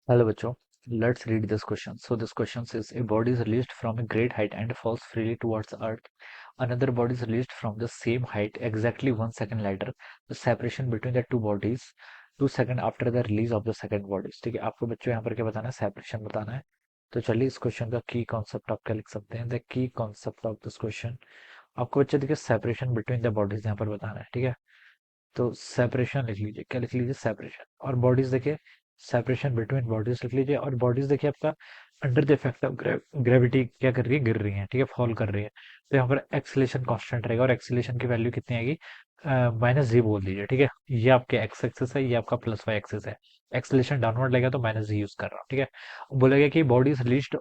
Hello, bachcho. Let's read this question. So this question says a body is released from a great height and falls freely towards Earth. Another body is released from the same height exactly 1 second later. The separation between the two bodies 2 seconds after the release of the second body. ठीक है, आपको बच्चों यहाँ पर क्या बताना है? Separation बताना है। तो चलिए इस क्वेश्चन का की कॉन्सेप्ट आप क्या लिख सकते हैं? The key concept of this question आपको बच्चे देखिए सेपरेशन बिटवीन द बॉडीज यहाँ पर बताना है। ठीक है, तो सेपरेशन लिख लीजिए, क्या लिख लीजिए? सेपरेशन। और बॉडीज देखिए, सेपरेशन बिटवीन बॉडीज लिख लीजिए। और बॉडीज देखिए आपका under the effect of gravity क्या कर रही है? गिर रही है। ठीक है, फॉल कर रही है। तो यहाँ पर एक्सीलेशन कांस्टेंट रहेगा और एक्सीलेशन की वैल्यू कितनी आएगी? -g बोल दीजिए। ठीक है, ये आपके एक्स एक्सिस है, ये आपका +y एक्सिस है। एक्सीलेशन डाउनवर्ड लगेगा तो -g यूज कर रहा हूँ। ठीक है, बोलेगा कि body is released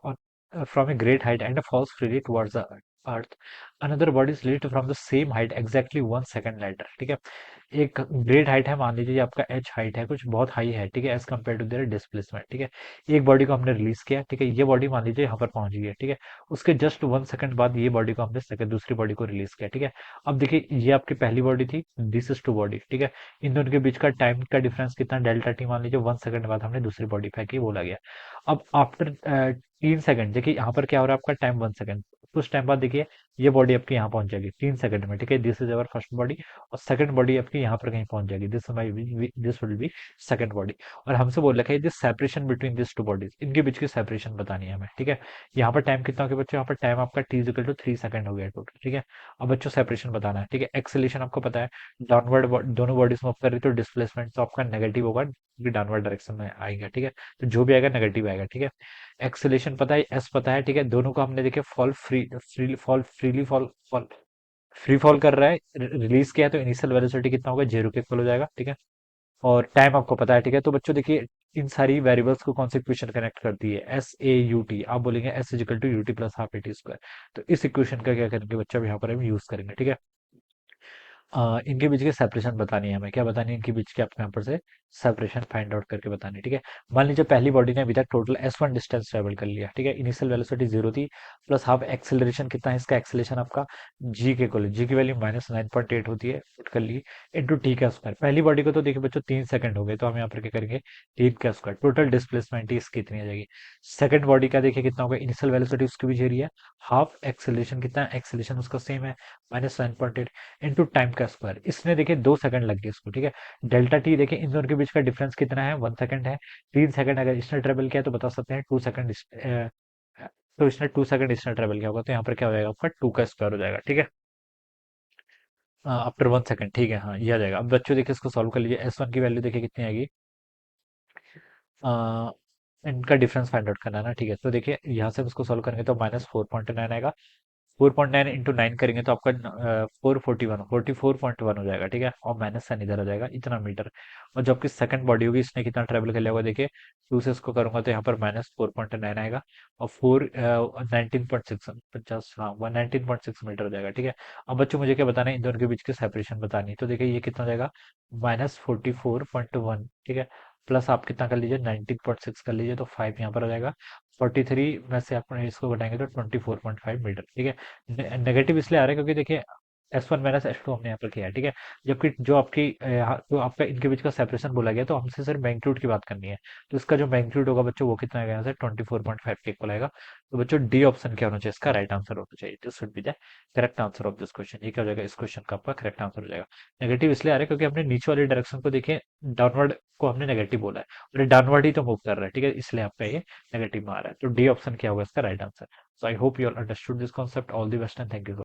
from a great height and falls freely towards the earth. Another body is released from the same height exactly 1 second later. ठीक है, एक ग्रेट हाइट है, मान लीजिए ये आपका एच हाइट है, कुछ बहुत हाई है। ठीक है, as compare to their displacement. ठीक है, एक बॉडी को हमने रिलीज किया। ठीक है, ये बॉडी मान लीजिए यहाँ पर पहुंच गई है। ठीक है, उसके जस्ट 1 सेकंड बाद ये बॉडी को हमने सेकंड दूसरी बॉडी को रिलीज किया। ठीक है, अब देखिए ये आपकी पहली बॉडी थी, दिस इज टू बॉडी। ठीक है, इन दोनों के बीच का टाइम का डिफरेंस कितना? Delta T. मान लीजिए 1 सेकंड बाद हमने दूसरी बॉडी फेंकी, बोला गया। अब आफ्टर 3 सेकंड देखिए यहाँ पर क्या हो रहा है? आपका टाइम 1 सेकंड। कुछ टाइम बाद देखिए ये बॉडी आपकी यहाँ पहुंच जाएगी 3 सेकंड में। ठीक है, this is our first body और सेकंड बॉडी आपकी यहाँ पर कहीं पहुंच जाएगी। This will be second body. और हमसे बोल रखा है this separation between this two bodies, इनके बीच की सेपरेशन बतानी है हमें। ठीक है, यहाँ पर टाइम कितना हो गया बच्चों? यहाँ पर टाइम आपका t = 3 सेकंड हो गया टोटल। ठीक है, अब बच्चों सेपरेशन बताना है। ठीक है, एक्सेलेशन आपको पता है, डाउनवर्ड दोनों बॉडीज मूव कर रही तो डिस्प्लेसमेंट तो आपका नेगेटिव होगा, डाउनवर्ड डायरेक्शन में आएगा। ठीक है, तो जो भी आएगा नेगेटिव आएगा। ठीक है, एक्सेलेशन पता है, एस पता है। ठीक है, दोनों को हमने देखे फॉल फ्री फॉल कर रहा है, रिलीज किया है, तो इनिशियल वेलोसिटी कितना होगा? 0 के इक्वल हो जाएगा। ठीक है, और टाइम आपको पता है। ठीक है, तो बच्चों देखिए इन सारी वेरिएबल्स को कौन सी इक्वेशन कनेक्ट करती है? SAUT। आप बोलेंगे S = UT+12 AT²। तो इस इक्वेशन का क्या करेंगे बच्चों? यहाँ पर हम यूज करेंगे। ठीक है, इनके बीच की सेपरेशन बतानी है हमें। क्या बतानी है? इनके बीच की आपको यहाँ पर से सेपरेशन फाइंड आउट करके बतानी है। ठीक है, मान लीजिए पहली बॉडी ने अभी तक टोटल S1 डिस्टेंस ट्रेवल कर लिया। ठीक है, इनिशियल वेलोसिटी 0 थी, प्लस हाफ एक्सेलरेशन कितना है इसका? एक्सेलरेशन आपका g के इक्वल, g की वैल्यू -9.8 होती है, पुट कर ली, इंटू टी का स्क्वायर। पहली बॉडी को तो देखिए बच्चों 3 सेकंड हो गए, तो हम यहाँ पर क्या करेंगे? 3 का स्क्वायर। टोटल डिस्प्लेसमेंट इसकी कितनी आ जाएगी? सेकंड बॉडी का देखिए कितना होगा? इनिशियल वेलोसिटी उसकी भी जेरी है, हाफ एक्सेलरेशन कितना है? एक्सेलरेशन उसका सेम है, -9.8 इंटू टाइम का स्क्वायर। इसने देखिए 2 सेकंड लग गए इसको। ठीक है, डेल्टा टी देखिए इन दोनों के बीच का डिफरेंस कितना है? 1 सेकंड है। 3 सेकंड अगर इसने ट्रेवल किया तो बता सकते हैं 2 सेकंड। तो इसने 2 सेकंड इसने ट्रेवल किया होगा, तो यहाँ पर क्या हो जाएगा? आपका 2 का स्क्वायर हो जाएगा। ठीक है, आफ्टर 1 सेकंड। ठीक है, हाँ ये आ जाएगा। अब बच्चों देखिए इसको सॉल्व कर लीजिए। S1 की वैल्यू देखिए कितनी आएगी? अ, इनका डिफरेंस फाइंड आउट करना है ना। ठीक है, तो देखिए यहाँ से हम इसको सॉल्व करेंगे तो -4.9 आएगा। 4.9 इंटू 9 करेंगे तो आपका 44.1 हो जाएगा। ठीक है, और माइनस साइन इधर आ जाएगा, इतना मीटर। और जो आपकी सेकंड बॉडी होगी इसने कितना ट्रेवल कर लिया होगा? देखिए 2 से इसको करूंगा तो यहाँ पर -4.9 आएगा, और 19.6 हाँ 19.6 मीटर हो जाएगा। ठीक है, अब बच्चों मुझे क्या बताना है? इन दोनों के बीच की सेपरेशन बतानी है। तो देखिए ये कितना हो जाएगा? -44.1। ठीक है, प्लस आप कितना कर लीजिए? 19.6 कर लीजिए, तो 5 यहाँ पर आ जाएगा। 43 में से आप इसको घटाएंगे तो 24.5 मीटर। ठीक है, नेगेटिव इसलिए आ रहा है क्योंकि देखिए S1 - S2 हमने यहाँ पर किया है। ठीक है, जबकि जो आपकी जो आपका इनके बीच का सेपरेशन बोला गया तो हमसे सिर्फ मैग्नीट्यूड की बात करनी है। तो इसका जो मैग्नीट्यूड होगा बच्चों वो कितना आएगा? यहाँ से 24.5 के इक्वल आएगा। तो बच्चों डी ऑप्शन क्या होना चाहिए? इसका राइट आंसर होना चाहिए। This should be the correct answer of this question. ये क्या हो जाएगा? इस क्वेश्चन का आपका करेक्ट आंसर हो जाएगा। नेगेटिव इसलिए आ रहा है क्योंकि हमने नीचे वाली डायरेक्शन को देखे, डाउनवर्ड को हमने नेगेटिव बोला है, और डाउनवर्ड ही तो मूव कर रहा है। ठीक है, इसलिए आपका ये नेगेटिव में आ रहा है। तो डी ऑप्शन क्या होगा इसका right answer? So I hope you all understood this concept. All the best and thank you.